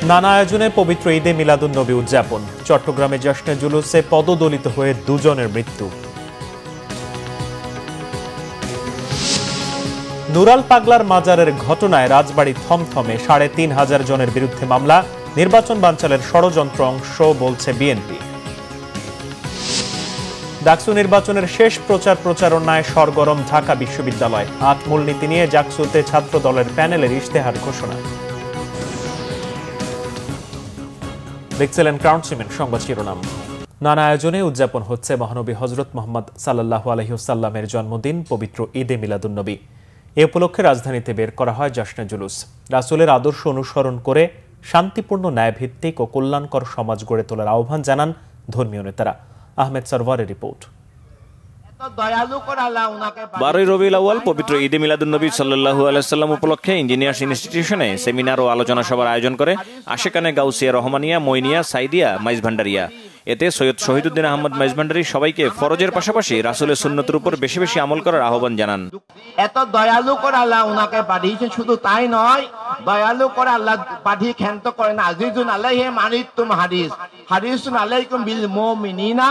নানা আয়োজনে পবিত্র ঈদে মিলাদুন্নবী উদযাপন। চট্টগ্রামে জশ্নে জুলুসে পদদলিত হয়ে দুজনের মৃত্যু। নুরাল পাগলার মাজারের ঘটনায় রাজবাড়ী থমথমে। ৩,৫০০ জনের বিরুদ্ধে মামলা। নির্বাচন বানচালের ষড়যন্ত্র অংশ বলছে বিএনপি। ডাকসু নির্বাচনের শেষ প্রচারণায় সরগরম ঢাকা বিশ্ববিদ্যালয়। ৮ মূলনীতি নিয়ে ডাকসুতে ছাত্র দলের প্যানেলের ইশতেহার ঘোষণা। দেখছিলেন ক্রাউন সিমেন্ট সংবাদ শিরোনাম। নানা আয়োজনে উদযাপন হচ্ছে মহানবী হযরত মুহাম্মদ সাল্লাল্লাহু আলাইহি ওয়াসাল্লামের জন্মদিন পবিত্র ঈদে মিলাদুন্নবী। এ উপলক্ষে রাজধানীতে বের করা হয় জশ্নে জুলুস। রাসূলের আদর্শ অনুসরণ করে শান্তিপূর্ণ, ন্যায়ভিত্তিক ও কল্যাণকর সমাজ গড়ে তোলার আহ্বান জানান ধর্মীয় নেতারা। আহমেদ সরওয়ারের রিপোর্ট। 12 রবিউল আউয়াল পবিত্র ঈদে মিলাদুন্নবী সাল্লাল্লাহু আলাইহি ওয়াসাল্লাম উপলক্ষে ইঞ্জিনিয়ার্স ইনস্টিটিউশনে সেমিনার ও আলোচনা সভার আয়োজন করে আশেকানে গাউসিয়া রহমানিয়া, মইনিয়া, সাইদিয়া, মাইজ ভান্ডারিয়া। এতে সৈয়দ শহীদুদ্দিন আহমদ মাইজ ভান্ডারি সবাইকে ফরজের পাশাপাশি রাসূলের সুন্নতের উপর বেশি বেশি আমল করার আহ্বান জানান। এত দয়ালু করে আল্লাহ উনাকে পাঠিয়েছে, শুধু তাই নয়, দয়ালু করে আল্লাহ পাঠিয়ে ক্ষান্ত করেন। আজিজুন আলাইহি মা আনিতুম হারিসুন আলাইকুম বিল মুমিনিনা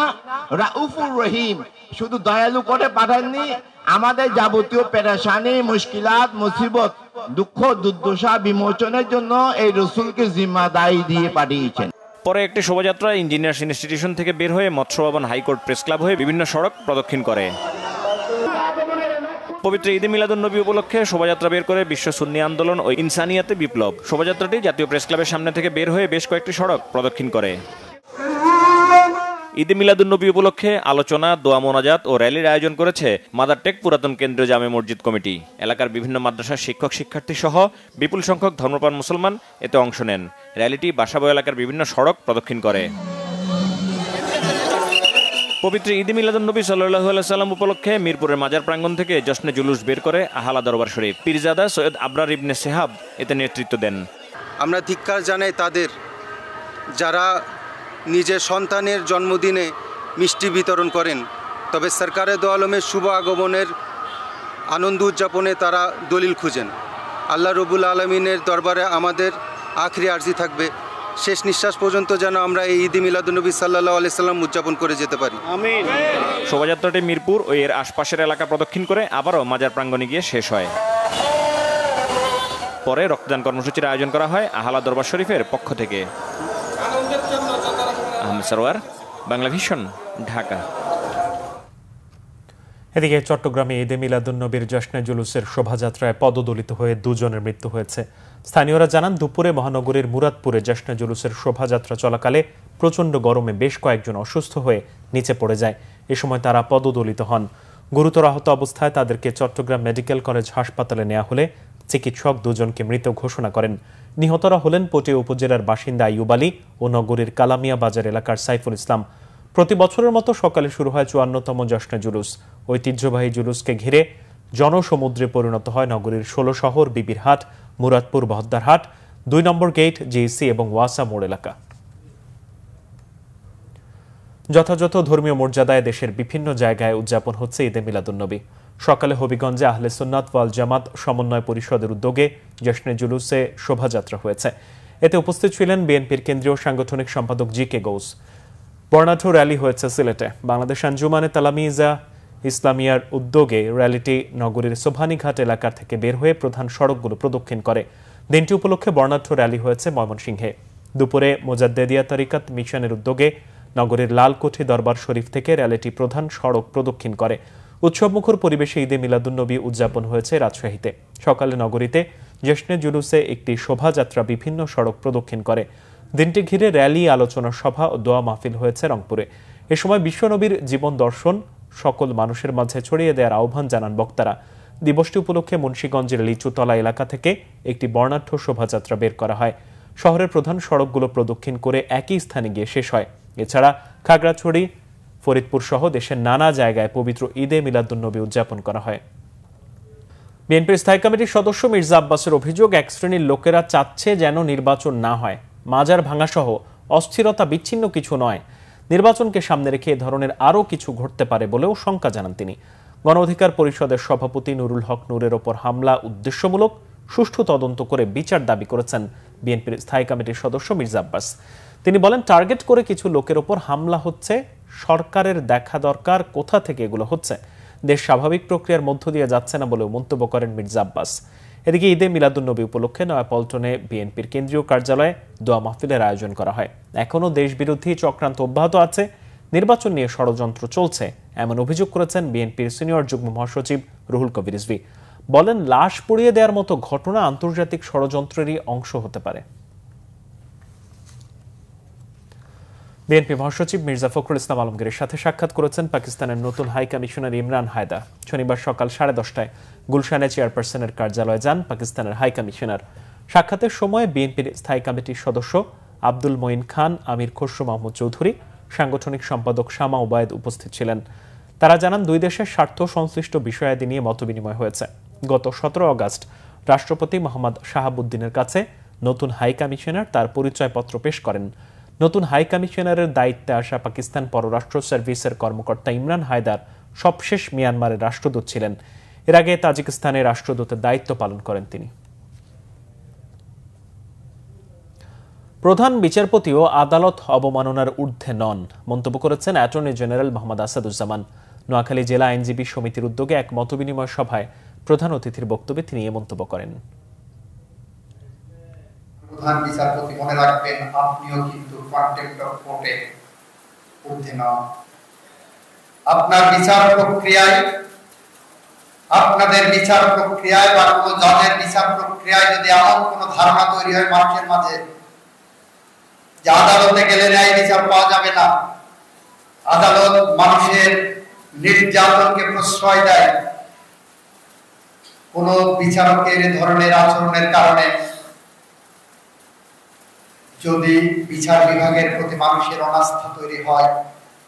রাউফুর রহিম। শুধু দয়ালু করে পাঠাননি, আমাদের যাবতীয় পেরেশানি, মুশকিলাত, মুসিবত, দুঃখ দুর্দশা বিমোচনের জন্য এই রাসূলকে জিম্মাদারি দিয়ে পাঠিয়েছেন। পরে একটি শোভাযাত্রা ইঞ্জিনিয়ার্স ইনস্টিটিউশন থেকে বের হয়ে মৎস্য ভবন, হাইকোর্ট, প্রেস ক্লাব হয়ে বিভিন্ন সড়ক প্রদক্ষিণ করে। পবিত্র ঈদে মিলাদুন্নবী উপলক্ষে শোভাযাত্রা বের করে বিশ্ব সুন্নি আন্দোলন ও ইনসানিয়াতে বিপ্লব। শোভাযাত্রাটি জাতীয় প্রেস ক্লাবের সামনে থেকে বের হয়ে বেশ কয়েকটি সড়ক প্রদক্ষিণ করে। ঈদে মিলাদুন্নবী উপলক্ষে আলোচনা, দোয়া মোনাজাত ও র্যালির আয়োজন করেছে মাদার টেক পুরাতন কেন্দ্রীয় জামে মসজিদ কমিটি। এলাকার বিভিন্ন মাদ্রাসার শিক্ষক শিক্ষার্থী সহ বিপুল সংখ্যক ধর্মপ্রাণ মুসলমান এতে অংশ নেন। র্যালিটি বাসাবো এলাকার বিভিন্ন সড়ক প্রদক্ষিণ করে। পবিত্র ঈদে মিলাদুন্নবী সাল্লাল্লাহু আলাইহি ওয়াসাল্লাম উপলক্ষে মিরপুরের মাজার প্রাঙ্গণ থেকে জশ্নে জুলুস বের করে আহলা দরবার শরীফ। পীরজাদা সৈয়দ আবরার ইবনে সেহাব এতে নেতৃত্ব দেন। আমরা ধিক্কার জানাই তাদের, যারা নিজের সন্তানের জন্মদিনে মিষ্টি বিতরণ করেন, তবে সরকারে দো আলমের শুভ আগমনের আনন্দ উদযাপনে তারা দলিল খুঁজেন। আল্লাহ রব্বুল আলমিনের দরবারে আমাদের আখরি আরজি থাকবে, শেষ নিঃশ্বাস পর্যন্ত যেন আমরা এই ঈদে মিলাদুন্নবী সাল্লাল্লাহু আলাইহি সাল্লাম উদযাপন করে যেতে পারি। আমিন। শোভাযাত্রাটি মিরপুর ও এর আশপাশের এলাকা প্রদক্ষিণ করে আবারও মাজার প্রাঙ্গণে গিয়ে শেষ হয়। পরে রক্তদান কর্মসূচির আয়োজন করা হয় আহলা দরবার শরীফের পক্ষ থেকে। আহমেদ সরওয়ার, বাংলা ভিশন, ঢাকা। এদিকে চট্টগ্রামে ঈদে মিলাদুন্নবীর জশ্নে জুলুসের শোভাযাত্রায় পদদলিত হয়ে দুজনের মৃত্যু হয়েছে। স্থানীয়রা জানান, দুপুরে মহানগরীর মুরাদপুরে জশ্নে জুলুসের শোভাযাত্রা চলাকালে প্রচণ্ড গরমে বেশ কয়েকজন অসুস্থ হয়ে নিচে পড়ে যায়। এ সময় তারা পদদলিত হন। গুরুতর আহত অবস্থায় তাদেরকে চট্টগ্রাম মেডিকেল কলেজ হাসপাতালে নেওয়া হলে চিকিৎসক দুজনকে মৃত ঘোষণা করেন। নিহতরা হলেন পটিয়া উপজেলার বাসিন্দা আইয়ুব আলী ও নগরীর কালামিয়া বাজার এলাকার সাইফুল ইসলাম। প্রতি বছরের মতো সকালে শুরু হয় 54তম জশ্নে জুলুস। ঐতিহ্যবাহী জুলুসকে ঘিরে জনসমুদ্রে পরিণত হয় নগরীর 16 শহর, বিবিরহাট, মুরাদপুর, বহদ্দারহাট, 2 নম্বর গেট, জিইসি এবং ওয়াসা মোড় এলাকা। যথাযথ ধর্মীয় মর্যাদায় দেশের বিভিন্ন জায়গায় উদযাপন হচ্ছে ঈদে মিলাদুন্নবী। সকালে হবিগঞ্জে আহলে সুন্নাত ওয়াল জামাত সমন্বয় পরিষদের উদ্যোগে জশ্নে জুলুসে শোভাযাত্রা হয়েছে। এতে উপস্থিত ছিলেন বিএনপির কেন্দ্রীয় সাংগঠনিক সম্পাদক জি.কে. গৌস। বর্ণাঢ্য র্যালি হয়েছে সিলেটে। বাংলাদেশ আঞ্জুমানে তালামিজা ইসলামিয়ার উদ্যোগে র্যালিটি নগরীর সোভানীঘাট এলাকা থেকে বের হয়ে প্রধান সড়কগুলো প্রদক্ষিণ করে। দিনটি উপলক্ষে বর্ণাঢ্য র্যালি হয়েছে ময়মনসিংহে। দুপুরে মোজাদ্দেদিয়া তরিকাত মিশনের উদ্যোগে নগরীর লালকুঠি দরবার শরীফ থেকে র্যালিটি প্রধান সড়ক প্রদক্ষিণ করে। উৎসবমুখর পরিবেশে ঈদে মিলাদুন্নবী উদযাপন হয়েছে রাজশাহীতে। সকালে নগরীতে জশ্নে জুলুসে একটি শোভাযাত্রা বিভিন্ন সড়ক প্রদক্ষিণ করে। দিনটি ঘিরে র্যালি, আলোচনা সভা ও দোয়া মাহফিল হয়েছে রংপুরে। এ সময় বিশ্বনবীর জীবন দর্শন সকল মানুষের মাঝে ছড়িয়ে দেওয়ার আহ্বান জানান বক্তারা। দিবসটি উপলক্ষে মুন্সিগঞ্জের লিচুতলা এলাকা থেকে একটি বর্ণাঢ্য শোভাযাত্রা বের করা হয়। শহরের প্রধান সড়কগুলো প্রদক্ষিণ করে একই স্থানে গিয়ে শেষ হয়। এছাড়া খাগড়াছড়ি, ফরিদপুর সহ দেশের নানা জায়গায় পবিত্র ঈদে মিলাদুন্নবী উদযাপন করা হয়। বিএনপির স্থায়ী কমিটির সদস্য মির্জা আব্বাসের অভিযোগ, এক শ্রেণীর লোকেরা চাচ্ছে যেন নির্বাচন না হয়। মাজার ভাঙাসহ অস্থিরতা বিচ্ছিন্ন কিছু নয়। নির্বাচনকে সামনে রেখে এ ধরনের আরও কিছু ঘটতে পারে বলেও শঙ্কা জানান তিনি। গণ অধিকার পরিষদের সভাপতি নুরুল হক নূরের ওপর হামলা উদ্দেশ্যমূলক, সুষ্ঠু তদন্ত করে বিচার দাবি করেছেন বিএনপির স্থায়ী কমিটির সদস্য মির্জা আব্বাস। তিনি বলেন, টার্গেট করে কিছু লোকের ওপর হামলা হচ্ছে, সরকারের দেখা দরকার কোথা থেকে এগুলো হচ্ছে। দেশ স্বাভাবিক প্রক্রিয়ার মধ্য দিয়ে যাচ্ছে না বলেও মন্তব্য করেন মির্জা আব্বাস। এদিকে ঈদে মিলাদুন্নবী উপলক্ষে নয়াপল্টনে বিএনপির কেন্দ্রীয় কার্যালয়ে দোয়া মাহফিলের আয়োজন করা হয়। এখনও দেশবিরোধী চক্রান্ত অব্যাহত আছে, নির্বাচন নিয়ে ষড়যন্ত্র চলছে, এমন অভিযোগ করেছেন বিএনপির সিনিয়র যুগ্ম মহাসচিব রুহুল কবির রিজভী। বলেন, লাশ পুড়িয়ে দেওয়ার মতো ঘটনা আন্তর্জাতিক ষড়যন্ত্রেরই অংশ হতে পারে। বিএনপি মহাসচিব মির্জা ফখরুল ইসলাম আলমগীরের সাথে সাক্ষাৎ করেছেন পাকিস্তানের নতুন হাই কমিশনার ইমরান হায়দার। শনিবার সকাল 10:30টায় গুলশানে চেয়ারপারসনের কার্যালয়ে যান পাকিস্তানের হাই কমিশনার। সাক্ষাতের সময় বিএনপির স্থায়ী কমিটির সদস্য আব্দুল মঈন খান, আমির খসরু মাহমুদ চৌধুরী, সাংগঠনিক সম্পাদক শামা ওবায়েদ উপস্থিত ছিলেন। তারা জানান, দুই দেশের স্বার্থ সংশ্লিষ্ট বিষয়াদি নিয়ে মতবিনিময় হয়েছে। গত 17 আগস্ট রাষ্ট্রপতি মোহাম্মদ শাহাবুদ্দিনের কাছে নতুন হাই কমিশনার তার পরিচয়পত্র পেশ করেন। নতুন হাই কমিশনারের দায়িত্বে আসা পাকিস্তান পররাষ্ট্র সার্ভিসের কর্মকর্তা ইমরান হায়দার সবশেষ মিয়ানমারের রাষ্ট্রদূত ছিলেন। এর আগে তাজিকিস্তানের রাষ্ট্রদূতের দায়িত্ব পালন করেন তিনি। প্রধান বিচারপতিও আদালত অবমাননার ঊর্ধ্বে নন, মন্তব্য করেছেন অ্যাটর্নি জেনারেল মোহাম্মদ আসাদুজ্জামান। নোয়াখালী জেলা আইনজীবী সমিতির উদ্যোগে এক মতবিনিময় সভায় প্রধান অতিথির বক্তব্যে তিনি এ মন্তব্য করেন। প্রধান বিচারপতি মনে রাখবেন, আপনিও কিন্তু কন্টেম্পট অফ কোর্টে ঊর্ধ্বে নন। আপনার বিচার প্রক্রিয়ায়, আপনাদের বিচার প্রক্রিয়ায় বা কোনো জজের বিচার প্রক্রিয়ায় যদি এমন কোনো ধারণা তৈরি হয় মানুষের মাঝে যে আদালতে গেলে ন্যায় বিচার পাওয়া যাবে না, আদালত মানুষের নির্যাতনকে প্রশ্রয় দেয়, কোন বিচারকের ধরনের আচরণের কারণে যদি বিচার বিভাগের প্রতি মানুষের অনাস্থা তৈরি হয়,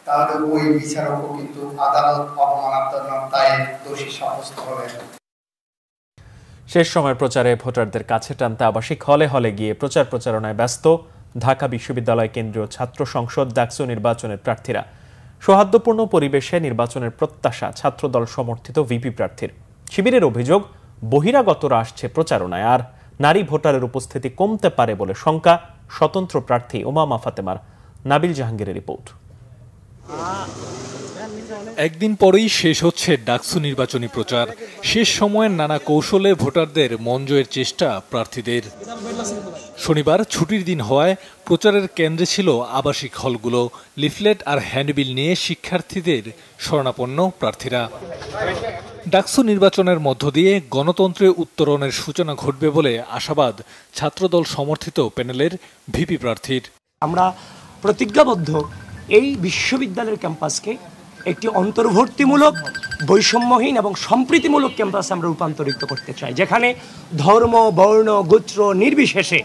তাহলে ওই বিচারকও কিন্তু আদালত অবমাননায় দোষী সাব্যস্ত হবে। শেষ সময়ের প্রচারে ভোটারদের কাছে টানতে আবাসিক হলে হলে গিয়ে প্রচার প্রচারণায় ব্যস্ত ঢাকা বিশ্ববিদ্যালয় কেন্দ্রীয় ছাত্র সংসদ ডাকসু নির্বাচনের প্রার্থীরা। সৌহার্দ্যপূর্ণ পরিবেশে নির্বাচনের প্রত্যাশা ছাত্রদল সমর্থিত ভিপি প্রার্থীর। শিবিরের অভিযোগ, বহিরাগতরা আসছে প্রচারণায়, আর নারী ভোটারের উপস্থিতি কমতে পারে বলে শঙ্কা স্বতন্ত্র প্রার্থী উমামা ফাতেমার। নাবিল জাহাঙ্গীরের রিপোর্ট। একদিন পরেই শেষ হচ্ছে ডাকসু নির্বাচনী প্রচার। শেষ সময়ের নানা কৌশলে ভোটারদের মন জয়ের চেষ্টা প্রার্থীদের। শনিবার ছুটির দিন হওয়ায় প্রচারের কেন্দ্রে ছিল আবাসিক হলগুলো। লিফলেট আর হ্যান্ডবিল নিয়ে শিক্ষার্থীদের শরণাপন্ন প্রার্থীরা। ডাকসু নির্বাচনের মধ্য দিয়ে গণতন্ত্রের উত্তরণের সূচনা ঘটবে বলে আশাবাদ ছাত্রদল সমর্থিত প্যানেলের ভিপি প্রার্থীর। আমরা প্রতিজ্ঞাবদ্ধ এই বিশ্ববিদ্যালয়ের ক্যাম্পাসকে একটি অন্তর্ভুক্তিমূলক, বৈষম্যহীন এবং সম্প্রীতিমূলক ক্যাম্পাসে আমরা রূপান্তরিত করতে চাই, যেখানে ধর্ম, বর্ণ, গোত্র নির্বিশেষে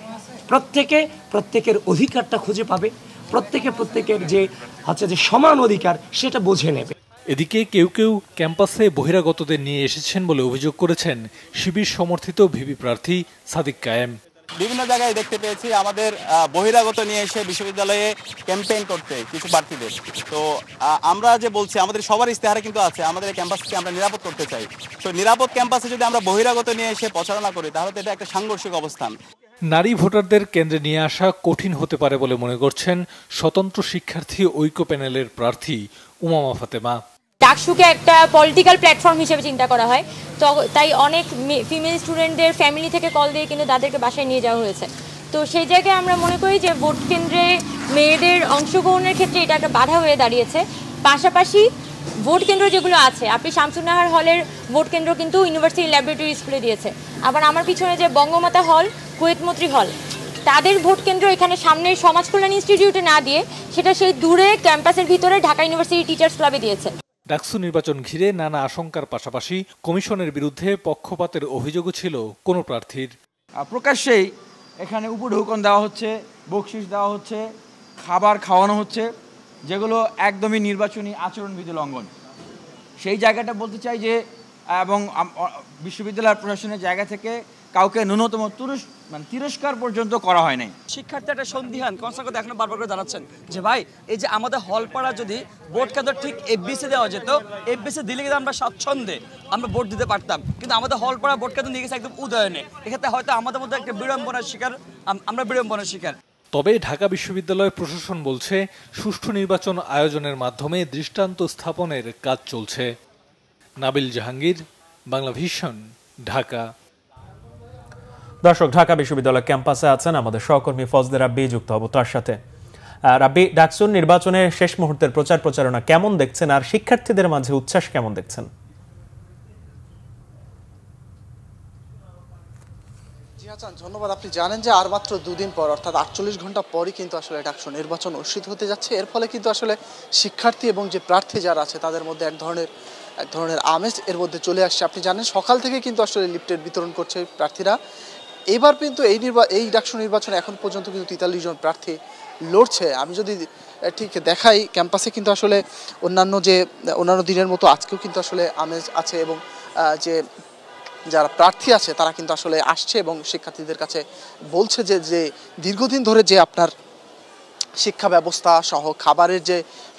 প্রত্যেকের অধিকারটা খুঁজে পাবে, প্রত্যেকের যে সমান অধিকার সেটা বুঝে নেবে। এদিকে কেউ কেউ ক্যাম্পাসে বহিরাগতদের নিয়ে এসেছেন বলে অভিযোগ করেছেন শিবির সমর্থিত ভিপি প্রার্থী সাদিক কায়েম। বিভিন্ন জায়গায় দেখতে পেয়েছি আমাদের বহিরাগত নিয়ে এসে বিশ্ববিদ্যালয়ে ক্যাম্পেইন করতে কিছু প্রার্থীদের। তো আমরা যে বলছি, আমাদের সবার ইস্তেহারে কিন্তু আছে আমাদের এই ক্যাম্পাসকে আমরা নিরাপদ করতে চাই। তো নিরাপদ ক্যাম্পাসে যদি আমরা বহিরাগত নিয়ে এসে প্রচারণা করি, তাহলে তো এটা একটা সাংঘর্ষিক অবস্থান। নারী ভোটারদের কেন্দ্রে নিয়ে আসা কঠিন হতে পারে বলে মনে করছেন স্বতন্ত্র শিক্ষার্থী ঐক্য প্যানেলের প্রার্থী উমামা ফাতেমা। ডাকসুকে একটা পলিটিক্যাল প্ল্যাটফর্ম হিসেবে চিন্তা করা হয়, তো তাই অনেক ফিমেল স্টুডেন্টদের ফ্যামিলি থেকে কল দিয়ে কিন্তু তাদেরকে বাসায় নিয়ে যাওয়া হয়েছে। তো সেই জায়গায় আমরা মনে করি যে ভোট কেন্দ্রে মেয়েদের অংশগ্রহণের ক্ষেত্রে এটা একটা বাধা হয়ে দাঁড়িয়েছে। পাশাপাশি ভোট কেন্দ্র যেগুলো আছে, আপনি শামসুন্নাহার হলের ভোট কেন্দ্র কিন্তু ইউনিভার্সিটি ল্যাবরেটরি স্কুলে দিয়েছে। আবার আমার পিছনে যে বঙ্গমাতা হল, কুয়েত মৈত্রী হল, তাদের ভোট কেন্দ্র এখানে সামনের সমাজ কল্যাণ ইনস্টিটিউটে না দিয়ে সেটা সেই দূরে ক্যাম্পাসের ভিতরে ঢাকা ইউনিভার্সিটি টিচার্স ক্লাবে দিয়েছে। ডাকসু নির্বাচন ঘিরে নানা আশঙ্কার পাশাপাশি কমিশনের বিরুদ্ধে পক্ষপাতের অভিযোগও ছিল কোনো প্রার্থীর। প্রকাশ্যেই এখানে উপঢৌকন দেওয়া হচ্ছে, বকশিশ দেওয়া হচ্ছে, খাবার খাওয়ানো হচ্ছে, যেগুলো একদমই নির্বাচনী আচরণবিধি লঙ্ঘন। সেই জায়গাটা বলতে চাই যে, এবং বিশ্ববিদ্যালয় প্রশাসনের জায়গা থেকে কাউকে ন্যূনতম তিরস্কার পর্যন্ত করা হয় নাই। শিক্ষার্থী একটা সন্দিহান কনসার্ন কথা এখনো বারবার করে জানাচ্ছেন যে ভাই এই যে আমাদের হলপাড়া যদি ভোট কেন্দ্র ঠিক এফবিসি দেওয়া যেত, এফবিসি দিলে কিন্তু আমরা স্বাচ্ছন্দ্যে আমরা ভোট দিতে পারতাম, কিন্তু আমাদের হলপাড়া ভোট কেন্দ্র নিয়ে গেছে একদম উদয়নে। এক্ষেত্রে হয়তো আমাদের মধ্যে একটা বিড়ম্বনার শিকার, আমরা বিড়ম্বনার শিকার। তবে ঢাকা বিশ্ববিদ্যালয় প্রশাসন বলছে সুষ্ঠু নির্বাচন আয়োজনের মাধ্যমে দৃষ্টান্ত স্থাপনের কাজ চলছে। নাবিল জাহাঙ্গীর, বাংলা ভিশন, ঢাকা। দর্শক, ঢাকা বিশ্ববিদ্যালয় ক্যাম্পাসে আছেন আমাদের সহকর্মী ফজলে রাব্বি, যুক্ত হব তার সাথে। রাব্বি, ডাকসুর নির্বাচনের শেষ মুহূর্তের প্রচার প্রচারণা কেমন দেখছেন, আর শিক্ষার্থীদের মাঝে উচ্ছ্বাস কেমন দেখছেন? ধন্যবাদ। আপনি জানেন যে আর মাত্র দুদিন পর অর্থাৎ 48 ঘন্টা পরই কিন্তু আসলে ডাকসু নির্বাচন অনুষ্ঠিত হতে যাচ্ছে। এর ফলে কিন্তু আসলে শিক্ষার্থী এবং যে প্রার্থী যারা আছে তাদের মধ্যে এক ধরনের আমেজ এর মধ্যে চলে আসছে। আপনি জানেন সকাল থেকে কিন্তু আসলে লিফটের বিতরণ করছে প্রার্থীরা। এবার কিন্তু এই ডাকসু নির্বাচনে এখন পর্যন্ত কিন্তু 43 জন প্রার্থী লড়ছে। আমি যদি ঠিক দেখাই, ক্যাম্পাসে কিন্তু আসলে অন্যান্য দিনের মতো আজকেও কিন্তু আসলে আমেজ আছে এবং যে যারা প্রার্থী আছে তারা কিন্তু আসলে আসছে এবং শিক্ষার্থীদের কাছে বলছে যে দীর্ঘদিন ধরে যে আপনার শিক্ষা ব্যবস্থা সহ খাবারের যে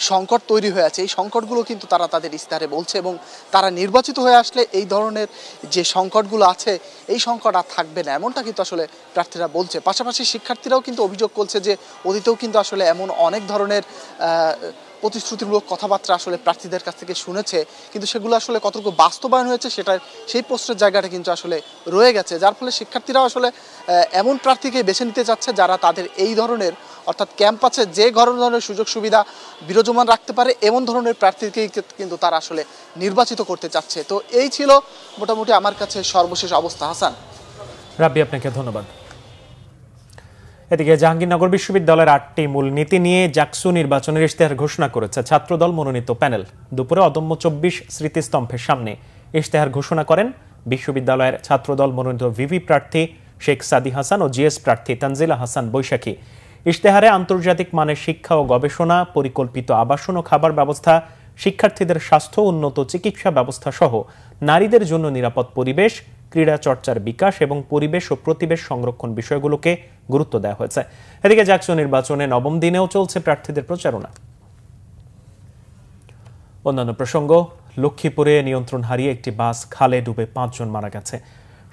সংকট তৈরি হয়ে আছে, এই সংকটগুলো কিন্তু তারা তাদের ইস্তাহারে বলছে এবং তারা নির্বাচিত হয়ে আসলে এই ধরনের যে সংকটগুলো আছে এই সংকট আর থাকবে না, এমনটা কিন্তু আসলে প্রার্থীরা বলছে। পাশাপাশি শিক্ষার্থীরাও কিন্তু অভিযোগ করছে যে অতীতেও কিন্তু আসলে এমন অনেক ধরনের প্রতিশ্রুতিমূলক কথাবার্তা আসলে প্রার্থীদের কাছ থেকে শুনেছে, কিন্তু সেগুলো আসলে কতটুকু বাস্তবায়ন হয়েছে সেই প্রশ্নের জায়গাটা কিন্তু আসলে রয়ে গেছে। যার ফলে শিক্ষার্থীরাও আসলে এমন প্রার্থীকে বেছে নিতে যাচ্ছে যারা তাদের এই ধরনের অর্থাৎ ক্যাম্পাসে যে ধরনের সুযোগ সুবিধা বিরাজমান রাখতে পারে এমন ধরনের প্রার্থীকেই কিন্তু তারা আসলে নির্বাচিত করতে চাচ্ছে। তো এই ছিল মোটামুটি আমার কাছে সর্বশেষ অবস্থা। হাসান। রাব্বি, আপনাকে ধন্যবাদ। এদিকে জাহাঙ্গীরনগর বিশ্ববিদ্যালয়ের 8টি মূলনীতি নিয়ে ডাকসু নির্বাচনের ইশতেহার ঘোষণা করেছে ছাত্রদল মনোনীত প্যানেল। দুপুরে অদম্য 24 স্মৃতিস্তম্ভের সামনে ইশতেহার ঘোষণা করেন বিশ্ববিদ্যালয়ের ছাত্রদল মনোনীত ভিভি প্রার্থী শেখ সাদি হাসান ও জিএস প্রার্থী তানজিলা হাসান বৈশাখী। ইশতেহারে আন্তর্জাতিক মানের শিক্ষা ও গবেষণা, পরিকল্পিত আবাসন ও খাবার ব্যবস্থা, শিক্ষার্থীদের স্বাস্থ্য, উন্নত চিকিৎসা ব্যবস্থা সহ নারীদের জন্য নিরাপদ পরিবেশ, ক্রীড়া চর্চার বিকাশ এবং পরিবেশ ও প্রতিবেশ সংরক্ষণ বিষয়গুলোকে গুরুত্ব দেওয়া হয়েছে। এদিকে ডাকসু নির্বাচনে 9ম দিনেও চলছে প্রার্থীদের প্রচারণা। অন্যান্য প্রসঙ্গ, লক্ষ্মীপুরে নিয়ন্ত্রণ হারিয়ে একটি বাস খালে ডুবে 5 জন মারা গেছে।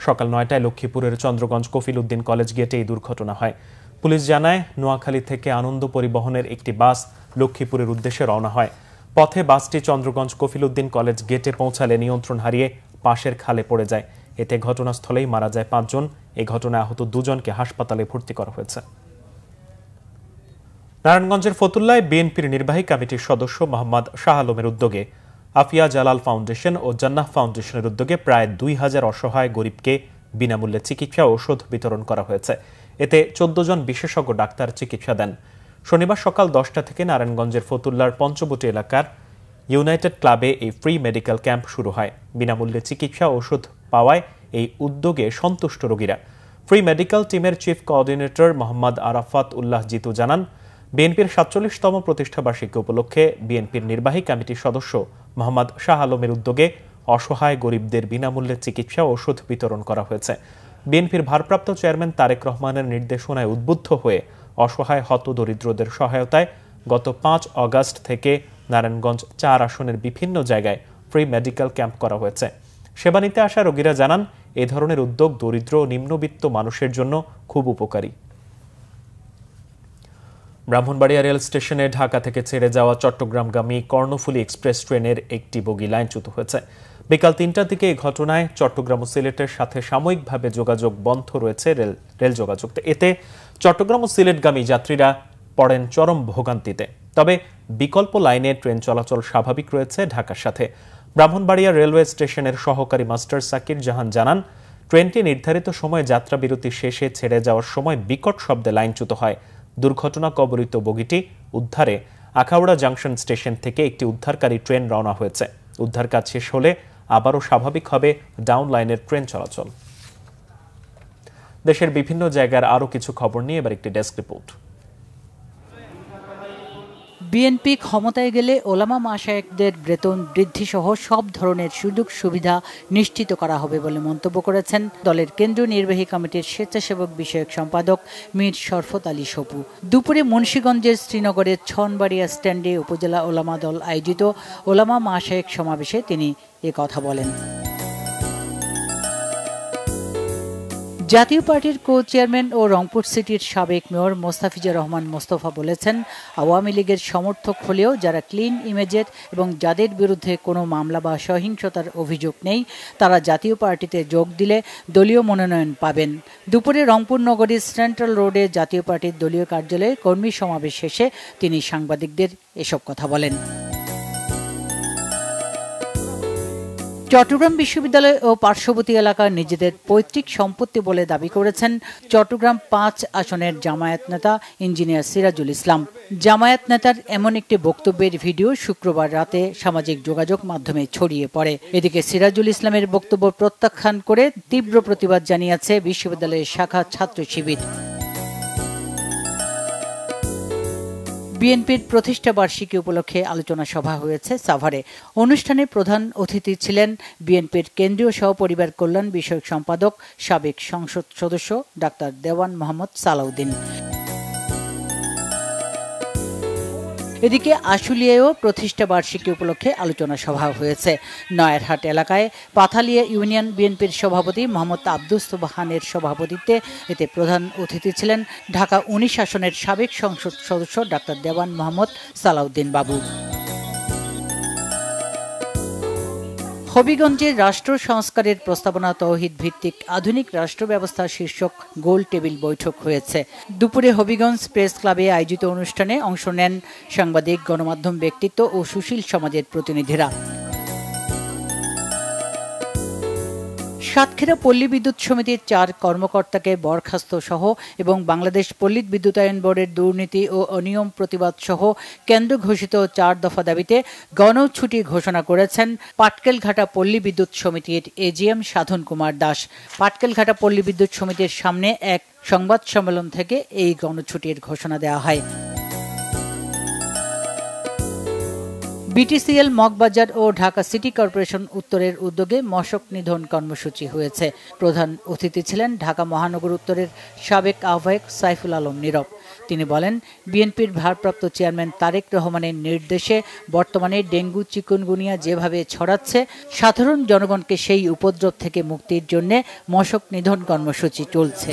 সকাল 9টায় লক্ষ্মীপুরের চন্দ্রগঞ্জ কফিল উদ্দিন কলেজ গেটে এই দুর্ঘটনা হয়। পুলিশ জানায়, নোয়াখালী থেকে আনন্দ পরিবহনের একটি বাস লক্ষ্মীপুরের উদ্দেশ্যে রওনা হয়। পথে বাসটি চন্দ্রগঞ্জ কফিল উদ্দিন কলেজ গেটে পৌঁছালে নিয়ন্ত্রণ হারিয়ে পাশের খালে পড়ে যায়। এতে ঘটনাস্থলেই মারা যায় 5 জন। এই ঘটনায় আহত 2 জনকে হাসপাতালে ভর্তি করা হয়েছে। নারায়ণগঞ্জের ফতুল্লায় বিএনপির নির্বাহী কমিটির সদস্য মোহাম্মদ শাহ আলমের উদ্যোগে আফিয়া জালাল ফাউন্ডেশন ও জান্নাহ ফাউন্ডেশনের উদ্যোগে প্রায় 2000 অসহায় গরিবকে বিনামূল্যে চিকিৎসা ও ওষুধ বিতরণ করা হয়েছে। এতে 14 জন বিশেষজ্ঞ ডাক্তার চিকিৎসা দেন। শনিবার সকাল 10টা থেকে নারায়ণগঞ্জের ফতুল্লার পঞ্চবটি এলাকার ইউনাইটেড ক্লাবে এই ফ্রি মেডিকেল ক্যাম্প শুরু হয়। বিনামূল্যে চিকিৎসা ওষুধ পাওয়ায় এই উদ্যোগে সন্তুষ্ট রোগীরা। ফ্রি মেডিকেল টিমের চিফ কোঅর্ডিনেটর মোহাম্মদ আরাফাত উল্লাহ জিতু জানান, বিএনপির 47তম প্রতিষ্ঠাবার্ষিকী উপলক্ষে বিএনপির নির্বাহী কমিটির সদস্য মোহাম্মদ শাহ আলমের উদ্যোগে অসহায় গরিবদের বিনামূল্যে চিকিৎসা ও ওষুধ বিতরণ করা হয়েছে। বিএনপির ভারপ্রাপ্ত চেয়ারম্যান তারেক রহমানের নির্দেশনায় উদ্বুদ্ধ হয়ে অসহায় হতদরিদ্রদের সহায়তায় গত 5 অগাস্ট থেকে নারায়ণগঞ্জ 4 আসনের বিভিন্ন জায়গায় ফ্রি মেডিকেল ক্যাম্প করা হয়েছে। সেবা নিতে আসা রোগীরা জানান, এ ধরনের উদ্যোগ দরিদ্র ও নিম্নবিত্ত মানুষের জন্য খুব উপকারী। ব্রাহ্মণবাড়িয়া রেল স্টেশনে ঢাকা থেকে ছেড়ে যাওয়া চট্টগ্রামগামী কর্ণফুলী এক্সপ্রেস ট্রেনের একটি বগি লাইনচ্যুত হয়েছে। বিকাল 3টার দিকে এই ঘটনায় চট্টগ্রাম ও সিলেটের সাথে সাময়িকভাবে যোগাযোগ বন্ধ রয়েছে রেল যোগাযোগ। এতে চট্টগ্রাম ও সিলেটগামী যাত্রীরা পড়েন চরম ভোগান্তিতে। তবে বিকল্প লাইনে ট্রেন চলাচল স্বাভাবিক রয়েছে ঢাকার সাথে। ব্রাহ্মণবাড়িয়া রেলওয়ে স্টেশনের সহকারী মাস্টার সাকির জাহান জানান, ট্রেনটি নির্ধারিত সময়ে যাত্রা বিরতি শেষে ছেড়ে যাওয়ার সময় বিকট শব্দে লাইনচ্যুত হয়। দুর্ঘটনা কবলিত বগিটি উদ্ধারে আখাউড়া জাংশন স্টেশন থেকে একটি উদ্ধারকারী ট্রেন রওনা হয়েছে। উদ্ধার কাজ শেষ হলে আবারও স্বাভাবিক হবে ডাউন লাইনের ট্রেন চলাচল। দেশের বিভিন্ন জায়গার আরও কিছু খবর নিয়ে এবার একটি ডেস্ক রিপোর্ট। বিএনপি ক্ষমতায় গেলে ওলামা মাশায়েখদের বেতন বৃদ্ধি সহ সব ধরনের সুযোগ সুবিধা নিশ্চিত করা হবে বলে মন্তব্য করেছেন দলের কেন্দ্রীয় নির্বাহী কমিটির স্বেচ্ছাসেবক বিষয়ক সম্পাদক মীর শরফত আলী সপু। দুপুরে মুন্সিগঞ্জের শ্রীনগরের ছনবাড়িয়া স্ট্যান্ডে উপজেলা ওলামা দল আয়োজিত ওলামা মাশায়েখ সমাবেশে তিনি কথা বলেন। জাতীয় পার্টির কো চেয়ারম্যান ও রংপুর সিটির সাবেক মেয়র মোস্তাফিজুর রহমান মোস্তফা বলেছেন, আওয়ামী লীগের সমর্থক হলেও যারা ক্লিন ইমেজের এবং যাদের বিরুদ্ধে কোনো মামলা বা সহিংসতার অভিযোগ নেই তারা জাতীয় পার্টিতে যোগ দিলে দলীয় মনোনয়ন পাবেন। দুপুরে রংপুর নগরীর সেন্ট্রাল রোডে জাতীয় পার্টির দলীয় কার্যালয়ে কর্মী সমাবেশ শেষে তিনি সাংবাদিকদের এসব কথা বলেন। চট্টগ্রাম বিশ্ববিদ্যালয় ও পার্শ্ববর্তী এলাকার নিজেদের পৈতৃক সম্পত্তি বলে দাবি করেছেন চট্টগ্রাম ৫ আসনের জামায়াত নেতা ইঞ্জিনিয়ার সিরাজুল ইসলাম। জামায়াত নেতার এমন একটি বক্তব্যের ভিডিও শুক্রবার রাতে সামাজিক যোগাযোগ মাধ্যমে ছড়িয়ে পড়ে। এদিকে সিরাজুল ইসলামের বক্তব্য প্রত্যাখ্যান করে তীব্র প্রতিবাদ জানিয়েছে বিশ্ববিদ্যালয়ের শাখা ছাত্র শিবির। বিএনপির প্রতিষ্ঠা বার্ষিকী উপলক্ষে আলোচনা সভা হয়েছে সাভারে। অনুষ্ঠানে প্রধান অতিথি ছিলেন বিএনপির কেন্দ্রীয় সহপরিবার কল্যাণ বিষয়ক সম্পাদক সাবেক সংসদ সদস্য ডাক্তার দেওয়ান মোহাম্মদ সালাউদ্দিন। এদিকে আশুলিয়ায়ও প্রতিষ্ঠা বার্ষিকী উপলক্ষে আলোচনা সভা হয়েছে। নয়ারহাট এলাকায় পাথালিয়া ইউনিয়ন বিএনপির সভাপতি মোহাম্মদ আব্দুস সুবহানের সভাপতিত্বে এতে প্রধান অতিথি ছিলেন ঢাকা ১৯ আসনের সাবেক সংসদ সদস্য ডাক্তার দেওয়ান মোহাম্মদ সালাউদ্দিন বাবু। হবিগঞ্জে রাষ্ট্র সংস্কারের প্রস্তাবনা তৌহিদ ভিত্তিক আধুনিক রাষ্ট্র ব্যবস্থা শীর্ষক গোল টেবিল বৈঠক হয়েছে। দুপুরে হবিগঞ্জ প্রেস ক্লাবে আয়োজিত অনুষ্ঠানে অংশ নেন সাংবাদিক, গণমাধ্যম ব্যক্তিত্ব ও সুশীল সমাজের প্রতিনিধিরা। সাতক্ষীরা পল্লী বিদ্যুৎ সমিতির ৪ কর্মকর্তাকে বরখাস্ত সহ এবং বাংলাদেশ পল্লী বিদ্যুতায়ন বোর্ডের দুর্নীতি ও অনিয়ম প্রতিবাদ সহ কেন্দ্র ঘোষিত ৪ দফা দাবিতে গণছুটি ঘোষণা করেছেন পাটকেলঘাটা পল্লী বিদ্যুৎ সমিতির এজিএম সাধন কুমার দাস। পাটকেলঘাটা পল্লী বিদ্যুৎ সমিতির সামনে এক সংবাদ সম্মেলন থেকে এই গণছুটির ঘোষণা দেওয়া হয়। বিটিসিএল মগবাজার ও ঢাকা সিটি কর্পোরেশন উত্তরের উদ্যোগে মশক নিধন কর্মসূচি হয়েছে। প্রধান অতিথি ছিলেন ঢাকা মহানগর উত্তরের সাবেক আহ্বায়ক সাইফুল আলম নীরব। তিনি বলেন, বিএনপির ভারপ্রাপ্ত চেয়ারম্যান তারেক রহমানের নির্দেশে বর্তমানে ডেঙ্গু চিকুনগুনিয়া যেভাবে ছড়াচ্ছে, সাধারণ জনগণকে সেই উপদ্রব থেকে মুক্তির জন্য মশক নিধন কর্মসূচি চলছে।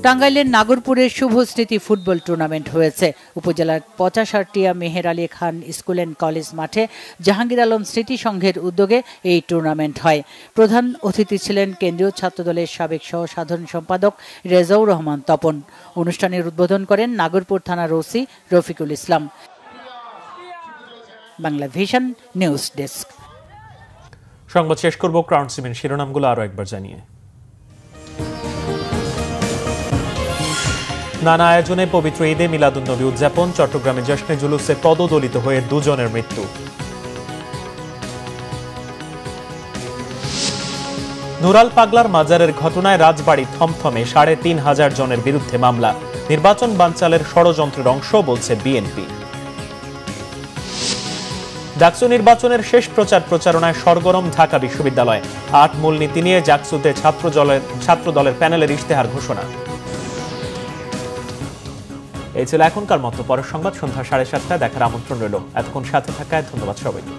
টাঙ্গাইলের নাগরপুরের শুভ স্মৃতি ফুটবল টুর্নামেন্ট হয়েছে। উপজেলার ৫০টিয়া Meher Ali Khan school and college মাঠে জাহাঙ্গীর আলম স্মৃতি সংঘের উদ্যোগে এই টুর্নামেন্ট হয়। প্রধান অতিথি ছিলেন কেন্দ্রীয় ছাত্রদলের সাবেক সহ সাধারণ সম্পাদক রেজাউর রহমান তপন। অনুষ্ঠানের উদ্বোধন করেন নাগরপুর থানার OC Rafiqul Islam. Bangla vision news desk. সংবাদ শেষ করব ক্রাউন সিমেন্ট শিরোনামগুলো আরো একবার জানিয়ে। নানা আয়োজনে পবিত্র ঈদে মিলাদুন্নবী উদযাপন। চট্টগ্রামে জশ্নে জুলুসে পদদলিত হয়ে 2 জনের মৃত্যু। নুরাল পাগলার মাজারের ঘটনায় রাজবাড়ী থমথমে। ৩,৫০০ জনের বিরুদ্ধে মামলা। নির্বাচন বানচালের ষড়যন্ত্রের অংশ বলছে বিএনপি। ডাকসু নির্বাচনের শেষ প্রচারণায় সরগরম ঢাকা বিশ্ববিদ্যালয়। 8 মূলনীতি নিয়ে জাকসুতে ছাত্রদলের প্যানেলের ইশতেহার ঘোষণা। এই ছিল এখনকার মতো। পরের সংবাদ সন্ধ্যা 7:30টায় দেখার আমন্ত্রণ রইল। এতক্ষণ সাথে থাকায় ধন্যবাদ সবাইকে।